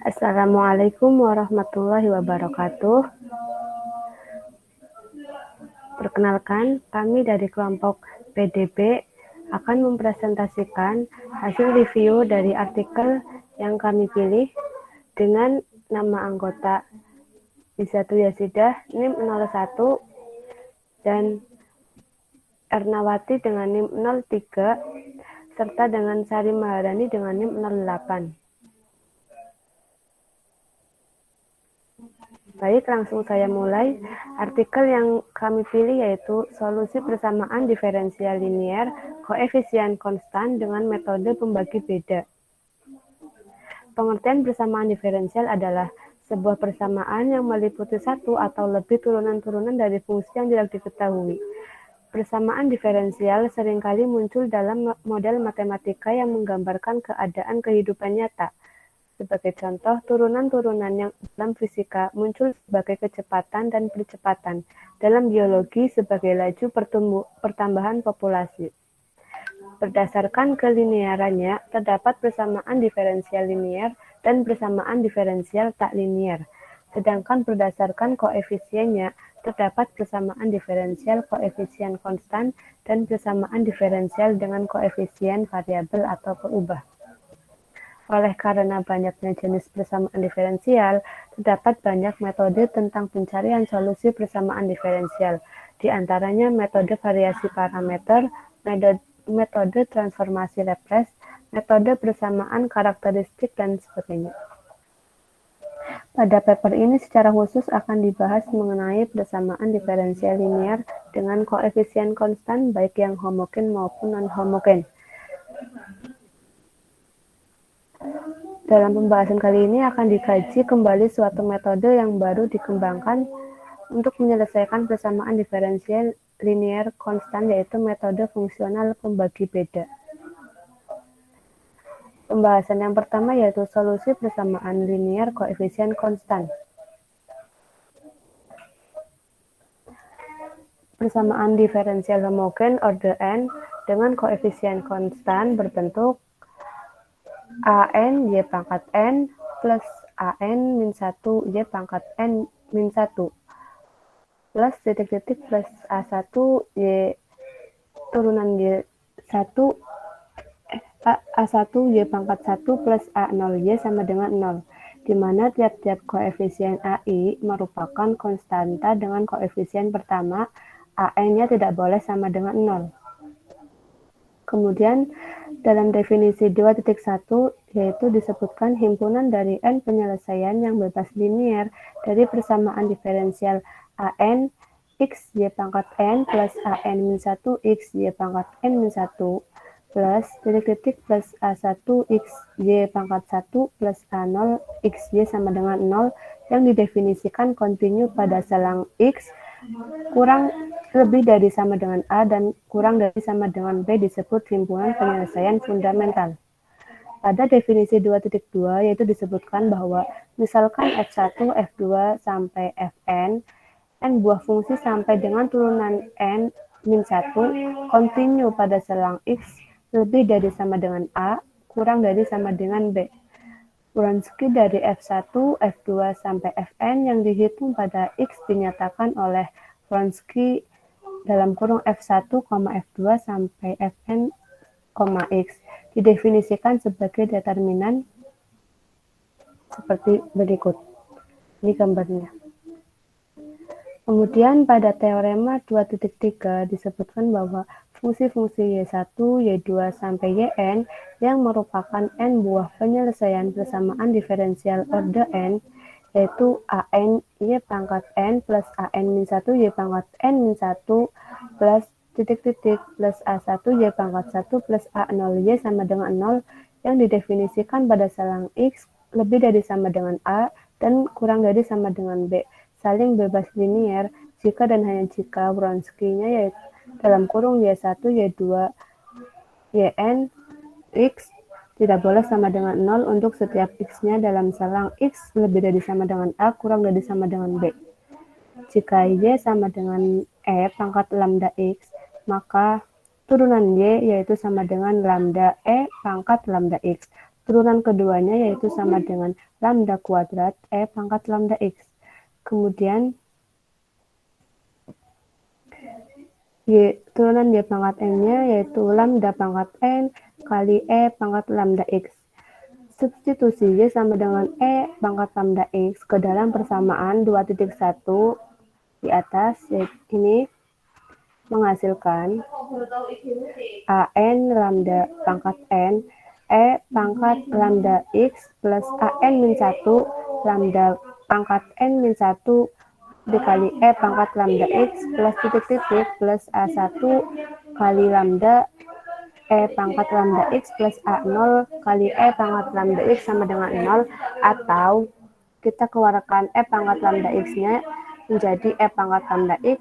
Assalamualaikum warahmatullahi wabarakatuh. Perkenalkan, kami dari kelompok PDB akan mempresentasikan hasil review dari artikel yang kami pilih dengan nama anggota Isatu Yasidah NIM 01 dan Ernawati dengan NIM 03 serta dengan Sari Maharani dengan NIM 08. Baik, langsung saya mulai. Artikel yang kami pilih yaitu solusi persamaan diferensial linier koefisien konstan dengan metode pembagi beda. Pengertian persamaan diferensial adalah sebuah persamaan yang meliputi satu atau lebih turunan-turunan dari fungsi yang tidak diketahui. Persamaan diferensial seringkali muncul dalam model matematika yang menggambarkan keadaan kehidupan nyata. Sebagai contoh, turunan-turunan yang dalam fisika muncul sebagai kecepatan dan percepatan, dalam biologi sebagai laju pertambahan populasi. Berdasarkan kelinearannya, terdapat persamaan diferensial linier dan persamaan diferensial tak linier. Sedangkan berdasarkan koefisiennya, terdapat persamaan diferensial koefisien konstan dan persamaan diferensial dengan koefisien variabel atau berubah. Oleh karena banyaknya jenis persamaan diferensial, terdapat banyak metode tentang pencarian solusi persamaan diferensial, di antaranya metode variasi parameter, metode transformasi Laplace, metode persamaan karakteristik, dan sebagainya. Pada paper ini secara khusus akan dibahas mengenai persamaan diferensial linier dengan koefisien konstan baik yang homogen maupun non-homogen. Dalam pembahasan kali ini akan dikaji kembali suatu metode yang baru dikembangkan untuk menyelesaikan persamaan diferensial linier konstan, yaitu metode fungsional pembagi beda. Pembahasan yang pertama yaitu solusi persamaan linier koefisien konstan. Persamaan diferensial homogen order n dengan koefisien konstan berbentuk AN Y pangkat N plus AN min 1 Y pangkat N min 1 plus titik-titik plus A1 Y turunan Y1 A1 Y pangkat 1 plus A0 Y sama dengan 0, di mana tiap-tiap koefisien AI merupakan konstanta dengan koefisien pertama, AN-nya tidak boleh sama dengan 0. Kemudian dalam definisi 2.1 yaitu disebutkan himpunan dari n penyelesaian yang bebas linier dari persamaan diferensial AN X Y pangkat N plus AN min 1 X Y pangkat N min 1 plus titik-titik plus A1 X Y pangkat 1 plus A0 X Y sama dengan 0 yang didefinisikan kontinu pada selang X kurang lebih dari sama dengan A dan kurang dari sama dengan B disebut himpunan penyelesaian fundamental. Pada definisi 2.2 yaitu disebutkan bahwa misalkan F1, F2 sampai Fn, n buah fungsi sampai dengan turunan n min 1 kontinu pada selang X lebih dari sama dengan A, kurang dari sama dengan B. Wronski dari F1, F2 sampai Fn yang dihitung pada X dinyatakan oleh Wronski dalam kurung F1, F2 sampai Fn, X didefinisikan sebagai determinan seperti berikut. Ini gambarnya. Kemudian pada teorema 2.3 disebutkan bahwa fungsi-fungsi Y1, Y2 sampai Yn yang merupakan n buah penyelesaian persamaan diferensial order n yaitu AN Y pangkat N plus AN min 1 Y pangkat N min 1 plus titik-titik plus A1 Y pangkat 1 plus A0 Y sama dengan 0 yang didefinisikan pada selang X lebih dari sama dengan A dan kurang dari sama dengan B saling bebas linier jika dan hanya jika Wronski-nya yaitu dalam kurung Y1, Y2, Yn, X tidak boleh sama dengan 0 untuk setiap x-nya dalam selang x lebih dari sama dengan a kurang dari sama dengan b. Jika y sama dengan e pangkat lambda x, maka turunan y yaitu sama dengan lambda e pangkat lambda x. Turunan keduanya yaitu sama dengan lambda kuadrat e pangkat lambda x. Kemudian turunan y pangkat n-nya yaitu lambda pangkat n kali e pangkat lambda x. Substitusi y sama dengan e pangkat lambda x ke dalam persamaan 2.1 di atas, ini menghasilkan an lambda pangkat n e pangkat lambda x plus an min 1 lambda pangkat n min 1 dikali e pangkat lambda x plus titik-titik plus a1 kali lambda e pangkat lambda x plus a0 kali e pangkat lambda x sama dengan 0, atau kita keluarkan e pangkat lambda x-nya menjadi e pangkat lambda x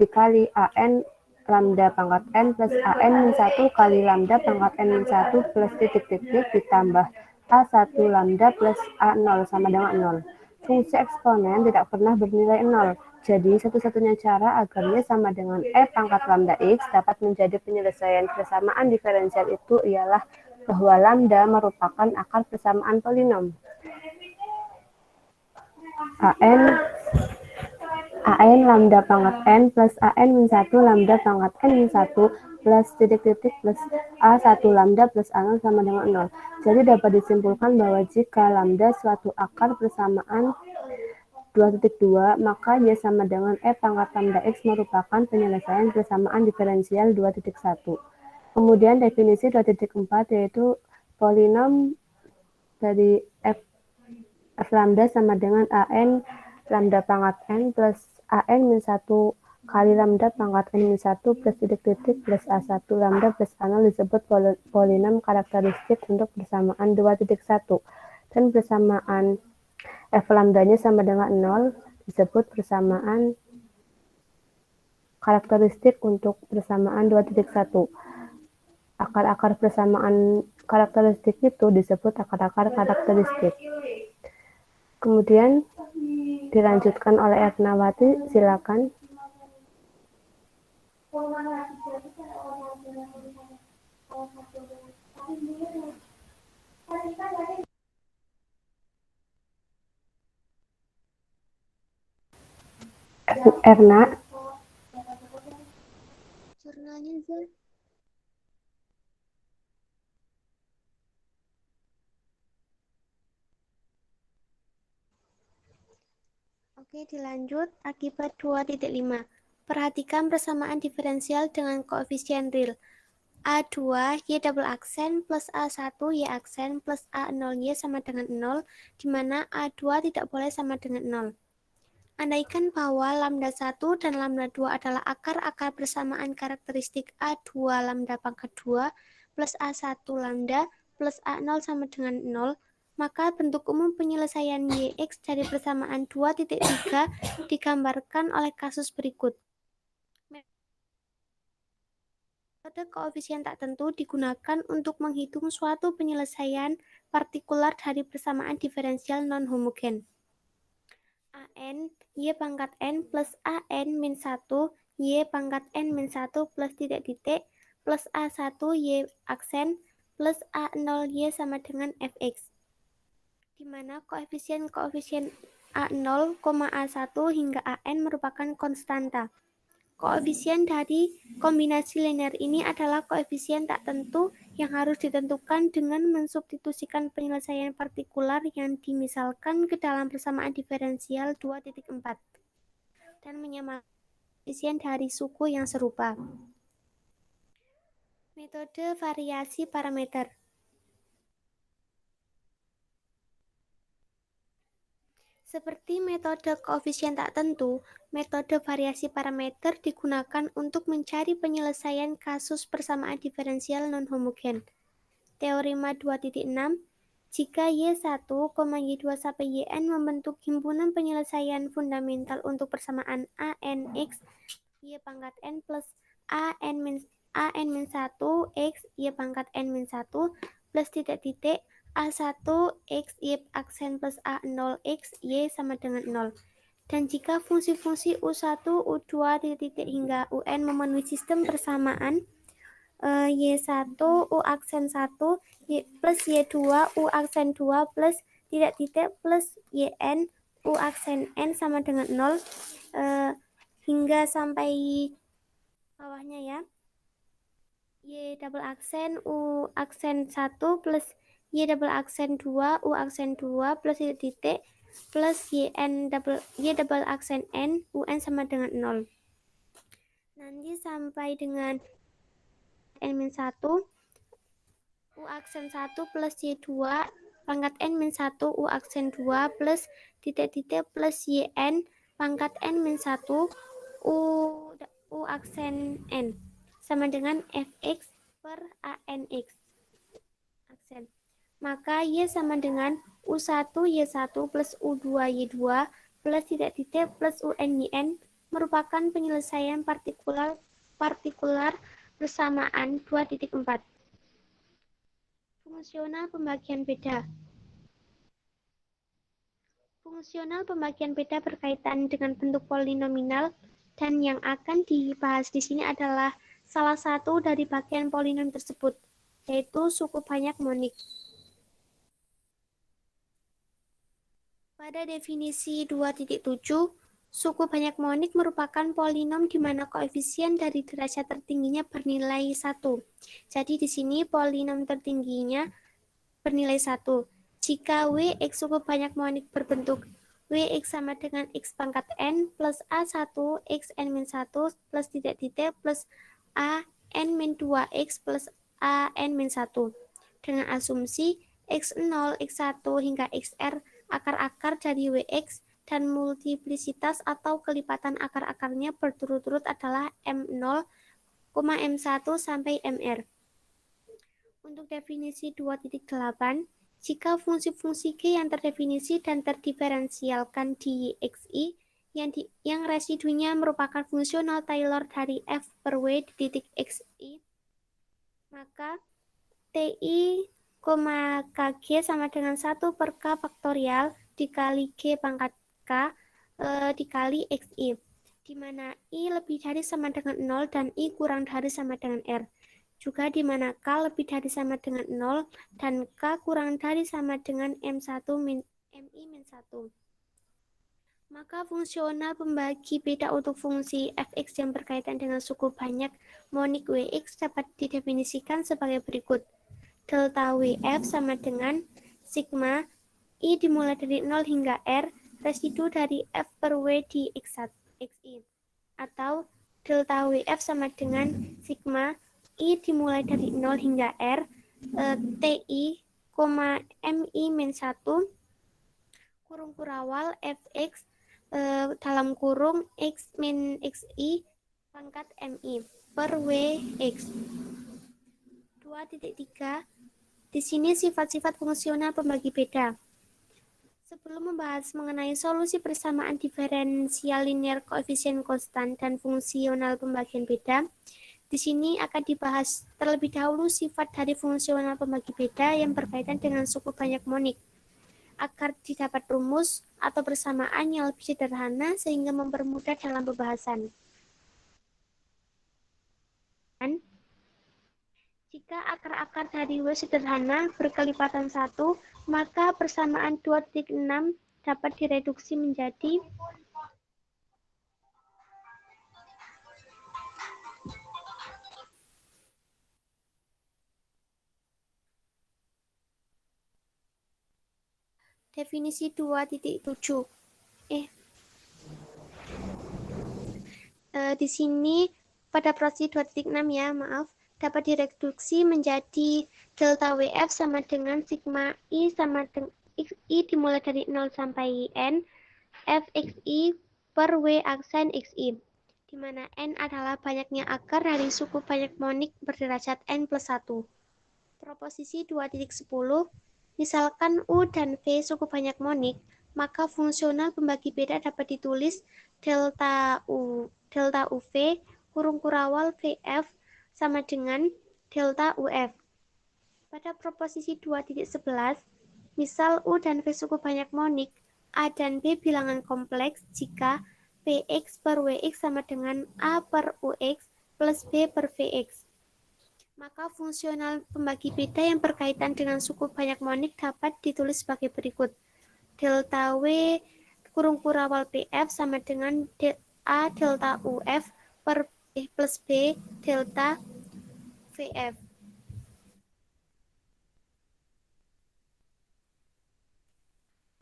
dikali an lambda pangkat n plus an min 1 kali lambda pangkat n min 1 plus titik-titik ditambah a1 lambda plus a0 sama dengan 0. Fungsi eksponen tidak pernah bernilai 0. Jadi, satu-satunya cara agar y sama dengan e pangkat lambda x dapat menjadi penyelesaian persamaan diferensial itu ialah bahwa lambda merupakan akar persamaan polinom. an lambda pangkat n plus an min 1 lambda pangkat n min 1 plus titik-titik plus a1 lambda plus a0 sama dengan 0. Jadi dapat disimpulkan bahwa jika lambda suatu akar persamaan 2.2, maka y sama dengan e pangkat lambda x merupakan penyelesaian persamaan diferensial 2.1. Kemudian definisi 2.4 yaitu polinom dari f lambda sama dengan an lambda pangkat n plus an min 1 kali lambda pangkat n min 1 plus titik-titik plus a1 lambda plus a0 disebut polinom karakteristik untuk persamaan 2.1, dan persamaan f lambdanya sama dengan 0 disebut persamaan karakteristik untuk persamaan 2.1. Akar-akar persamaan karakteristik itu disebut akar-akar karakteristik. Kemudian dilanjutkan oleh Ernawati, silakan. Erna. Jurnalnya Zul. Oke, dilanjut. Akibat 2.5. Perhatikan persamaan diferensial dengan koefisien real. A2 y double aksen plus A1 y aksen plus A0 y sama dengan 0, di mana A2 tidak boleh sama dengan 0. Andaikan bahwa lambda 1 dan lambda 2 adalah akar-akar persamaan karakteristik A2 lambda pangkat 2 plus A1 lambda plus A0 sama dengan 0, maka bentuk umum penyelesaian YX dari persamaan 2.3 digambarkan oleh kasus berikut. Metode koefisien tak tentu digunakan untuk menghitung suatu penyelesaian partikular dari persamaan diferensial non-homogen. an y pangkat n plus an min 1 y pangkat n min 1 plus titik-titik plus a1 y aksen plus a0 y sama dengan fx, di mana koefisien a0, a1 hingga an merupakan konstanta. Koefisien dari kombinasi linear ini adalah koefisien tak tentu yang harus ditentukan dengan mensubstitusikan penyelesaian partikular yang dimisalkan ke dalam persamaan diferensial 2.4 dan menyamakan koefisien dari suku yang serupa. Metode variasi parameter. Seperti metode koefisien tak tentu, metode variasi parameter digunakan untuk mencari penyelesaian kasus persamaan diferensial non-homogen. Teorema 2.6, jika Y1, Y2 sampai Yn membentuk himpunan penyelesaian fundamental untuk persamaan ANX, Y pangkat N plus AN min 1 X, Y pangkat N min 1 plus titik-titik A1 X Y aksen plus A0 X Y sama dengan 0. Dan jika fungsi-fungsi U1, U2, titik-titik hingga UN memenuhi sistem persamaan Y1 U aksen 1 plus Y2 U aksen 2 plus titik-titik plus YN U aksen N sama dengan 0 hingga sampai bawahnya ya. Y double aksen U aksen 1 plus Y double aksen 2 U aksen 2 plus titik plus Y double aksen N UN sama dengan 0. Nanti sampai dengan N-1 U aksen 1 plus Y2 pangkat N-1 U aksen 2 plus titik-titik plus YN pangkat N-1 U aksen N sama dengan Fx per ANX aksen. Maka Y sama dengan U1 Y1 plus U2 Y2 plus titik-titik plus UN YN merupakan penyelesaian partikular bersamaan 2.4. Fungsional pembagian beda. Fungsional pembagian beda berkaitan dengan bentuk polinomial dan yang akan dibahas di sini adalah salah satu dari bagian polinom tersebut, yaitu suku banyak monik. Pada definisi 2.7, suku banyak monik merupakan polinom di mana koefisien dari derajat tertingginya bernilai 1. Jadi di sini polinom tertingginya bernilai 1. Jika Wx suku banyak monik berbentuk Wx sama dengan X pangkat N plus A1 X N-1 plus titik-titik plus A N-2X plus A N-1 dengan asumsi X0, X1 hingga Xr akar-akar dari Wx dan multiplisitas atau kelipatan akar-akarnya berturut-turut adalah M0, M1 sampai Mr. Untuk definisi 2.8, jika fungsi-fungsi G yang terdefinisi dan terdiferensialkan di XI yang residunya merupakan fungsional Taylor dari F per W di titik XI, maka TI, KG sama dengan 1 per K faktorial dikali G pangkat K dikali XI, di mana I lebih dari sama dengan 0 dan I kurang dari sama dengan R. Juga di mana K lebih dari sama dengan 0 dan K kurang dari sama dengan M1 min MI-1. Maka fungsional pembagi beda untuk fungsi fx yang berkaitan dengan suku banyak monik Wx dapat didefinisikan sebagai berikut. Delta Wf sama dengan sigma I dimulai dari 0 hingga R residu dari F per W di XI. Atau delta Wf sama dengan sigma I dimulai dari 0 hingga R TI, MI-1 kurung kurawal Fx dalam kurung X min XI pangkat MI per Wx. 2.3 Di sini sifat-sifat fungsional pembagi beda. Sebelum membahas mengenai solusi persamaan diferensial linear koefisien konstan dan fungsional pembagian beda, di sini akan dibahas terlebih dahulu sifat dari fungsional pembagi beda yang berkaitan dengan suku banyak monik, agar didapat rumus atau persamaan yang lebih sederhana sehingga mempermudah dalam pembahasan. Jika akar-akar dari W sederhana berkelipatan 1, maka persamaan 2.6 dapat direduksi menjadi definisi 2.7. Di sini pada prosi 2.6 ya, maaf, dapat direduksi menjadi delta WF sama dengan sigma I sama dengan XI dimulai dari 0 sampai N Fxi per W aksen XI, di mana N adalah banyaknya akar dari suku banyak monik berderajat N plus 1. Proposisi 2.10, misalkan U dan V suku banyak monik, maka fungsional pembagi beda dapat ditulis delta UV kurung kurawal VF sama dengan delta UF. Pada proposisi 2.11, misal U dan V suku banyak monik, A dan B bilangan kompleks jika Px per Wx sama dengan A per Ux plus B per Vx. Maka fungsional pembagi beda yang berkaitan dengan suku banyak monik dapat ditulis sebagai berikut. Delta W kurung kurawal PF sama dengan A delta UF per plus B delta VF.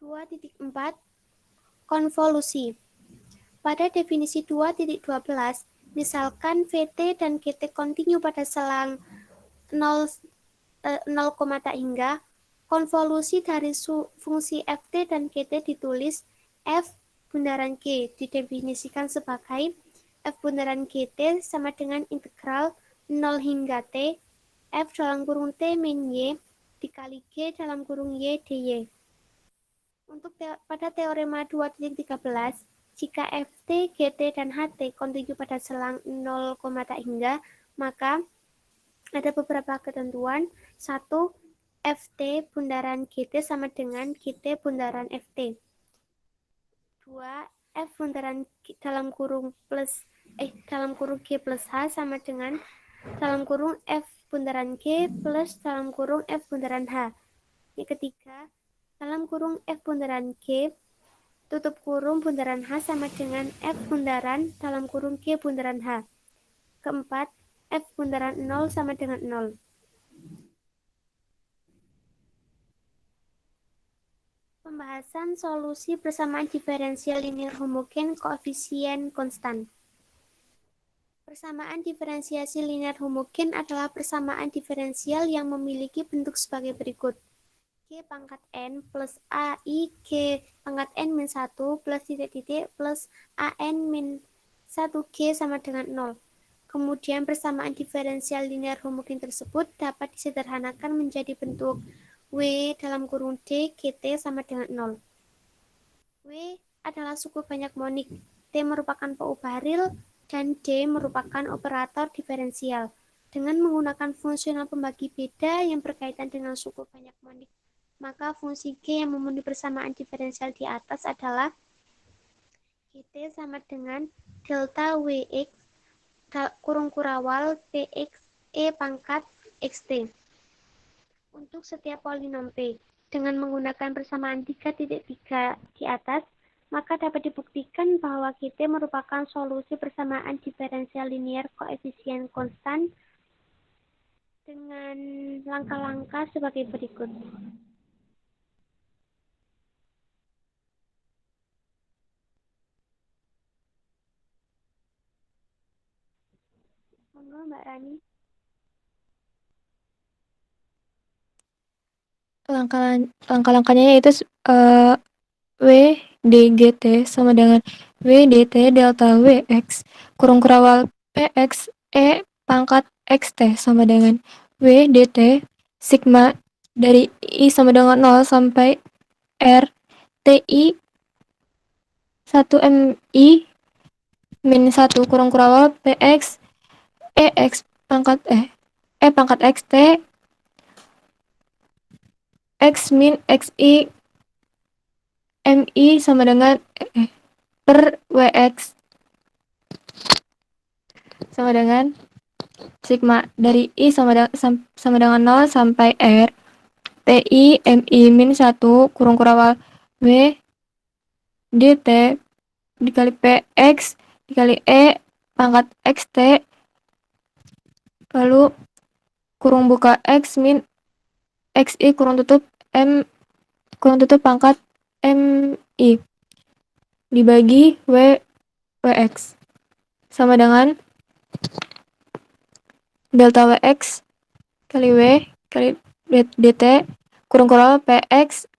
2.4 Konvolusi. Pada definisi 2.12, misalkan VT dan GT kontinu pada selang 0, tak hingga, konvolusi dari fungsi FT dan GT ditulis F bundaran G didefinisikan sebagai F bundaran GT sama dengan integral 0 hingga T F dalam kurung T min Y dikali G dalam kurung Y dy. Untuk pada teorema 2.13, jika Ft, Gt, dan Ht kontinu pada selang 0, tak hingga, maka ada beberapa ketentuan. 1. Ft bundaran Gt sama dengan Gt bundaran Ft. 2. F bundaran dalam kurung G plus H sama dengan dalam kurung F bundaran G plus dalam kurung F bundaran H. Yang ketiga, dalam kurung F bundaran G tutup kurung bundaran H sama dengan F bundaran dalam kurung G bundaran H. Keempat, F bundaran 0 sama dengan 0. Pembahasan solusi persamaan diferensial linear homogen koefisien konstan. Persamaan diferensiasi linear homogen adalah persamaan diferensial yang memiliki bentuk sebagai berikut. G pangkat N plus AI G pangkat N min 1 plus titik-titik plus AN min 1G sama dengan 0. Kemudian persamaan diferensial linear homogen tersebut dapat disederhanakan menjadi bentuk W dalam kurung D GT sama dengan 0. W adalah suku banyak monik, T merupakan peubah real, dan D merupakan operator diferensial. Dengan menggunakan fungsional pembagi beda yang berkaitan dengan suku banyak monik, maka fungsi G yang memenuhi persamaan diferensial di atas adalah GT sama dengan delta Wx kurung kurawal Px E pangkat Xt. Untuk setiap polinom P, dengan menggunakan persamaan 3.3 di atas, maka dapat dibuktikan bahwa GT merupakan solusi persamaan diferensial linear koefisien konstan dengan langkah-langkah sebagai berikut. Monggo Mbak Rani. Langkah-langkahnya yaitu W dgt sama dengan W dt delta Wx kurung kurawal Px E pangkat Xt sama dengan W dt sigma dari I sama dengan 0 sampai R TI 1 MI min 1 kurung kurawal Px EX pangkat E pangkat Xt X min XI MI sama dengan per Wx sama dengan sigma dari I sama dengan 0 sampai R TI MI min 1 kurung kurawal W dt dikali PX dikali E pangkat XT lalu kurung buka X min XI kurung tutup M kurung tutup pangkat MI dibagi WX sama dengan delta WX kali W kali DT kurung kurawal PX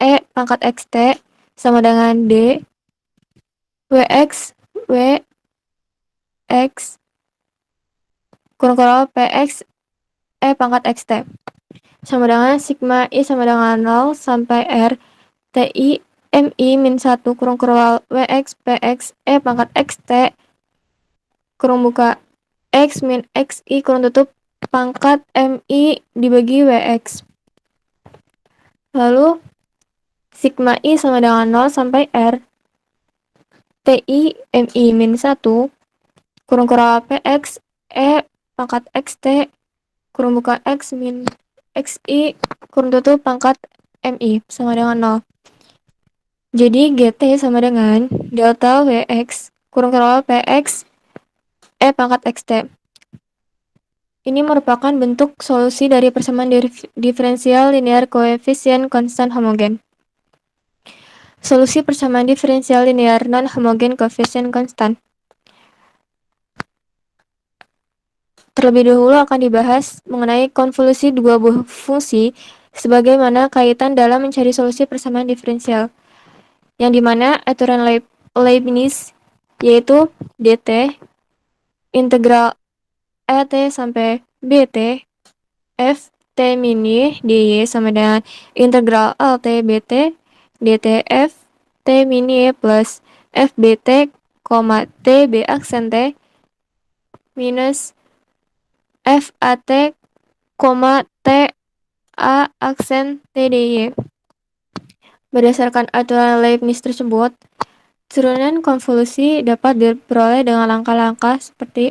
E pangkat XT sama dengan D WX kurung kurawal PX E pangkat XT sama dengan sigma I sama dengan 0 sampai R TI MI min 1 kurung kurawal WX PX E pangkat XT kurung buka X min XI kurung tutup pangkat MI dibagi WX. Lalu sigma I sama dengan 0 sampai R TI MI min 1 kurang PX E pangkat XT kurang buka X min XI kurang tutup pangkat MI sama dengan 0. Jadi GT sama dengan delta WX kurang PX E pangkat XT. Ini merupakan bentuk solusi dari persamaan diferensial linear koefisien konstan homogen. Solusi persamaan diferensial linear non-homogen koefisien konstan. Terlebih dahulu akan dibahas mengenai konvolusi dua buah fungsi sebagaimana kaitan dalam mencari solusi persamaan diferensial, yang dimana aturan Leibniz yaitu dt integral ET sampai BT F T min Y dy sama dengan integral LT BT dt F T min Y plus F BT, T B aksen T minus F AT, T A aksen T dy. Berdasarkan aturan Leibniz tersebut, turunan konvolusi dapat diperoleh dengan langkah-langkah seperti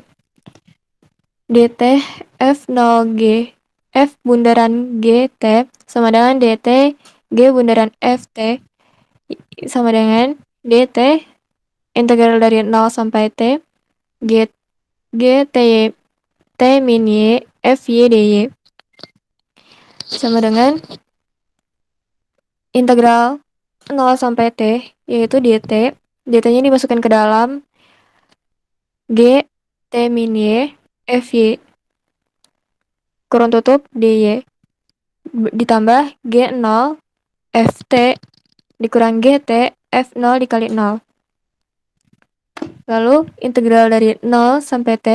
dt F0 G F bundaran GT sama dengan dt G bundaran FT sama dengan dt integral dari 0 sampai T G T T min Y F Y dy sama dengan integral 0 sampai T yaitu dt dt-nya dimasukkan ke dalam G T min Y F Y kurang tutup dy ditambah G0 FT dikurang GT F0 dikali 0. Lalu integral dari 0 sampai T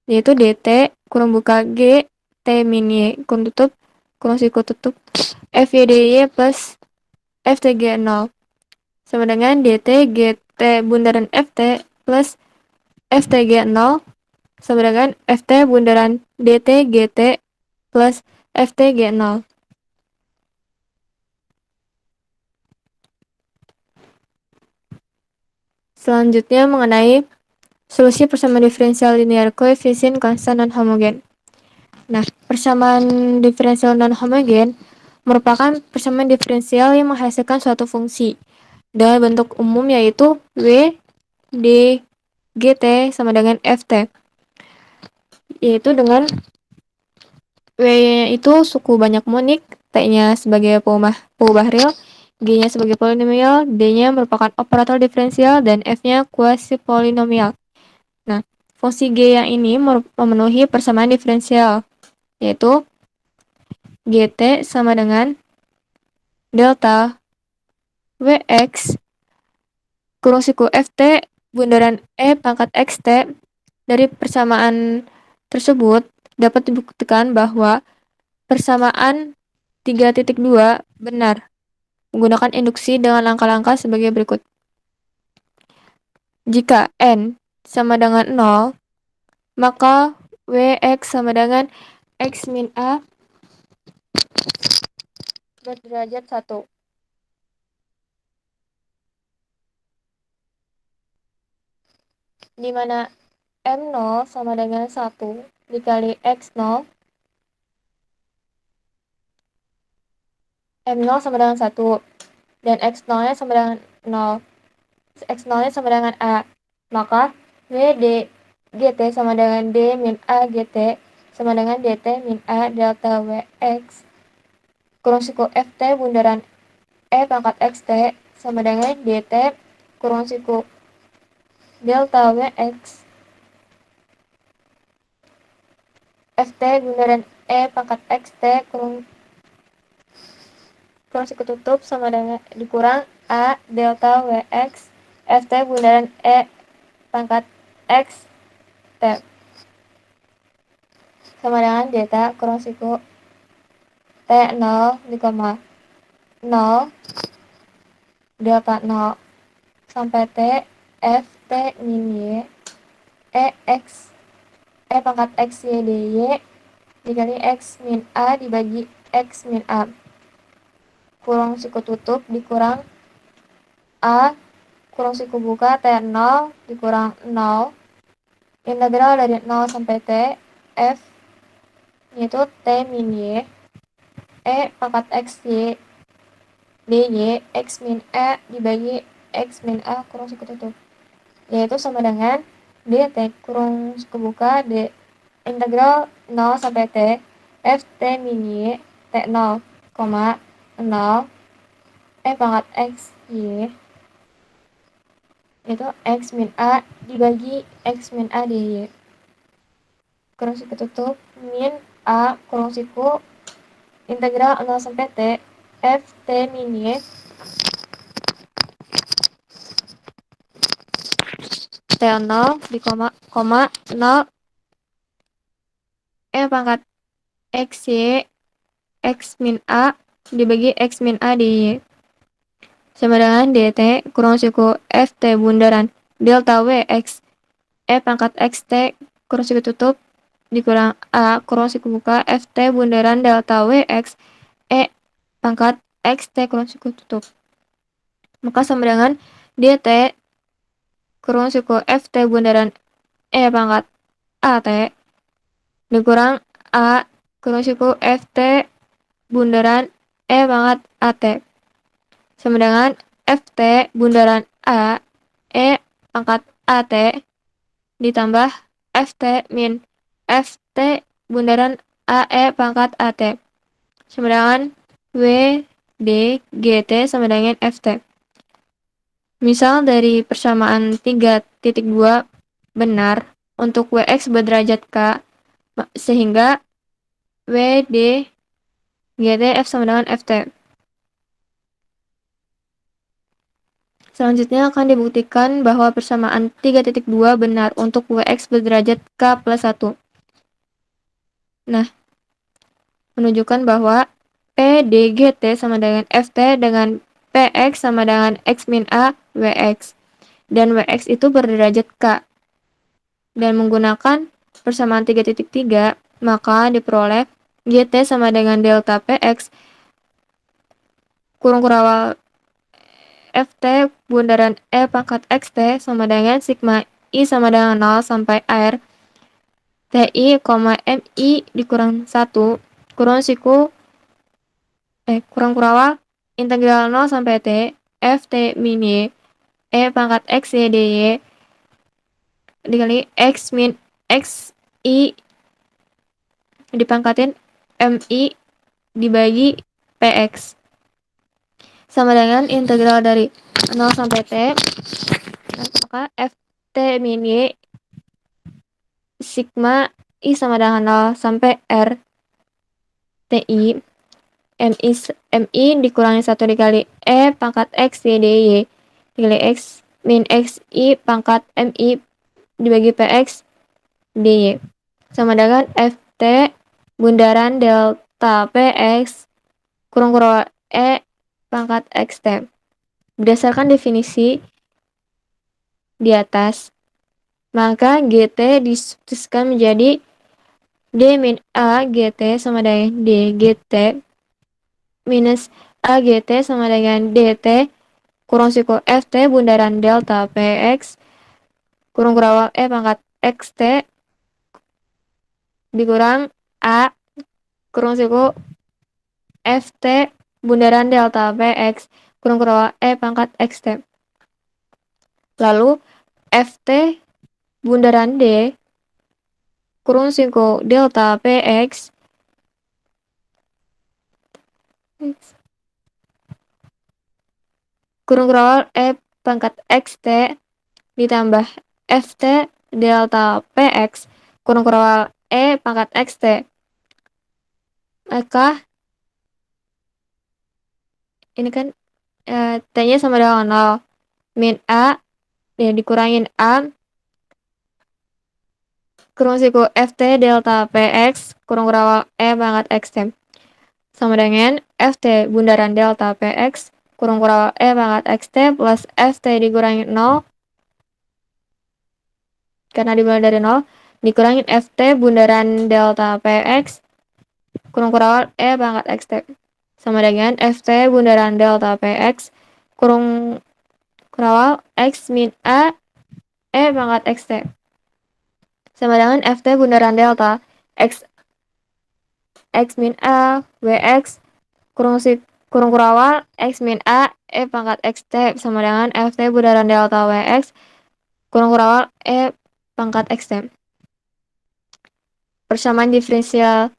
yaitu dt kurang buka G T min Y kurang tutup kurang siku tutup F Y dy plus FTG0 sama dengan dt GT bundaran FT plus FTG0 sama dengan FT bundaran dt GT plus FTG0. Selanjutnya mengenai solusi persamaan diferensial linear koefisien konstan non homogen. Nah, persamaan diferensial non homogen merupakan persamaan diferensial yang menghasilkan suatu fungsi dengan bentuk umum yaitu W D GT sama dengan FT, yaitu dengan W-nya itu suku banyak monik, T-nya sebagai peubah real, G-nya sebagai polinomial, D-nya merupakan operator diferensial, dan F-nya kuasi polinomial. Nah, fungsi G yang ini memenuhi persamaan diferensial, yaitu GT sama dengan delta WX kurung siku FT bundaran E pangkat XT. Dari persamaan tersebut dapat dibuktikan bahwa persamaan 3.2 benar menggunakan induksi dengan langkah-langkah sebagai berikut. Jika N sama dengan 0, maka WX sama dengan X min A berderajat 1. Di mana M0 sama dengan 1 dikali X0, M0 sama dengan 1, dan X0-nya sama dengan 0. X0-nya sama dengan A. Maka WD GT sama dengan D min A GT sama dengan DT min A delta WX kurung siku FT bundaran E pangkat XT sama dengan DT kurung siku delta WX FT bundaran E pangkat XT kurung siku tutup sama dengan dikurang A delta WX FT bundaran E pangkat X T sama dengan delta kurang siku T0 di koma 0 delta 0 sampai T F T min Y E X E pangkat X Y dy dikali X min A dibagi X min A kurang siku tutup dikurang A kurang siku buka T0 dikurang 0 integral dari 0 sampai T F yaitu T min Y E pangkat X Y dy X min E dibagi X min A kurang siku tutup yaitu sama dengan dt kurang siku buka d integral 0 sampai T F T min Y T0, 0 E pangkat X Y itu X min A dibagi X min A dy kurang siku tutup min A kurang siku integral 0 sampai T F T min Y T0 di koma 0 E pangkat X Y X min A dibagi X min A dy sama dengan dt kurang siku ft bundaran delta w x E pangkat xt kurang siku tutup dikurang A kurang siku buka ft bundaran delta w x E pangkat xt kurang siku tutup maka sama dengan dt kurang siku ft bundaran E pangkat at dikurang A kurang siku ft bundaran E pangkat at sama dengan ft bundaran A E pangkat at ditambah ft min ft bundaran AE pangkat at sama dengan W D GT sama dengan ft. Misal dari persamaan 3.2 benar untuk Wx berderajat K sehingga W D GT F sama dengan ft. Selanjutnya akan dibuktikan bahwa persamaan 3.2 benar untuk Wx berderajat K plus 1. Nah, menunjukkan bahwa P DGT sama dengan FT dengan PX sama dengan X min A Wx. Dan Wx itu berderajat K. Dan menggunakan persamaan 3.3, maka diperoleh GT sama dengan delta PX kurung kurawal Ft bundaran E pangkat Xt sama dengan sigma I sama dengan 0 sampai air Ti, Mi dikurang 1 kurang siku kurang kurawal integral 0 sampai T Ft min Y E pangkat X Y dy dikali X min X I dipangkatin Mi dibagi Px sama dengan integral dari 0 sampai T maka Ft min Y sigma I sama dengan 0 sampai R Ti Mi dikurangi 1 dikali E pangkat X Y dy dikali X min X I pangkat Mi dibagi Px dy sama dengan Ft bundaran delta Px kurang kurawal E pangkat Xt. Berdasarkan definisi di atas, maka GT disubstitusikan menjadi D min A GT sama dengan D GT minus A GT sama dengan DT kurang siku FT bundaran delta PX kurang kurawal E pangkat XT dikurang A kurang siku FT bundaran delta PX kurang kurawal E pangkat XT. Lalu FT bundaran D kurang siku delta PX kurang kurawal E pangkat XT ditambah FT delta PX kurang kurawal E pangkat XT. Maka ini kan T-nya sama dengan 0 min A ya dikurangin A kurang siku FT delta PX kurang kurawal E pangkat XT sama dengan FT bundaran delta PX kurang kurawal E pangkat XT plus FT dikurangi 0 karena dimulai dari 0 dikurangin FT bundaran delta PX kurung kurawal E pangkat X T sama dengan FT bundaran delta PX kurung kurawal X min A E pangkat X T sama dengan FT bundaran delta X min A WX kurung kurawal X min A E pangkat X T sama dengan FT bundaran delta WX kurung kurawal E pangkat X T. Persamaan diferensial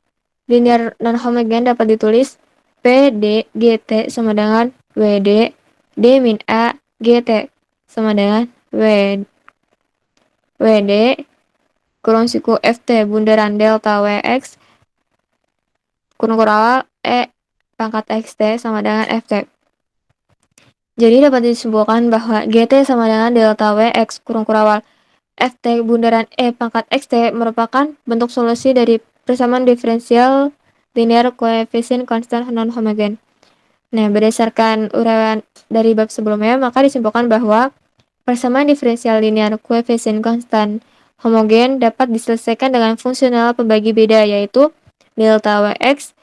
linear non-homogen dapat ditulis P D GT sama dengan WD D min A GT sama dengan WD kurung siku FT bundaran delta WX kurung kurawal E pangkat XT sama dengan FT. Jadi dapat disimpulkan bahwa GT sama dengan delta WX kurung kurawal FT bundaran E pangkat XT merupakan bentuk solusi dari persamaan diferensial linear koefisien konstan non-homogen. Nah, berdasarkan uraian dari bab sebelumnya, maka disimpulkan bahwa persamaan diferensial linear koefisien konstan homogen dapat diselesaikan dengan fungsional pembagi beda, yaitu delta Wx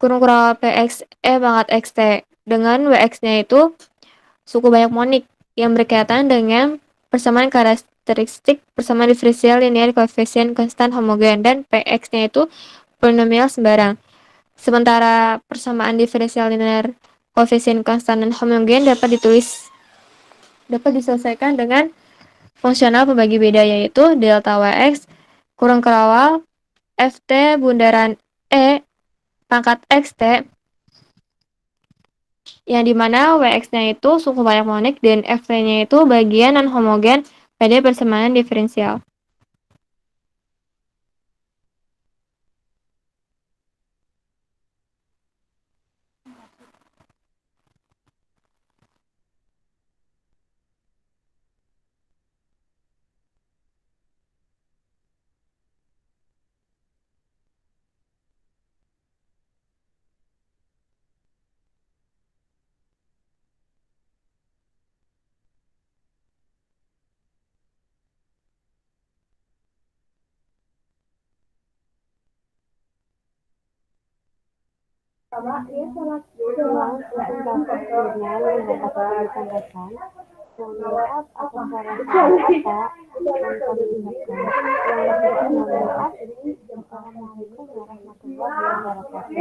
kurung kurawal Px E pangkat Xt dengan Wx-nya itu suku banyak monik yang berkaitan dengan persamaan karakteristik persamaan diferensial linear koefisien konstan homogen dan Px-nya itu polinomial sembarang. Sementara persamaan diferensial linear koefisien konstan dan homogen dapat diselesaikan dengan fungsional pembagi beda, yaitu delta Wx kurung kurawal Ft bundaran E pangkat Xt yang dimana Wx-nya itu suku banyak monik dan Ft-nya itu bagian non-homogen pada persamaan diferensial. Ulang infrastrukturnya yang dapat ditambahkan. Mohon maaf atas salah kata yang kami ucapkan. Yang lebih mohon maaf. Assalamualaikum warahmatullahi wabarakatuh.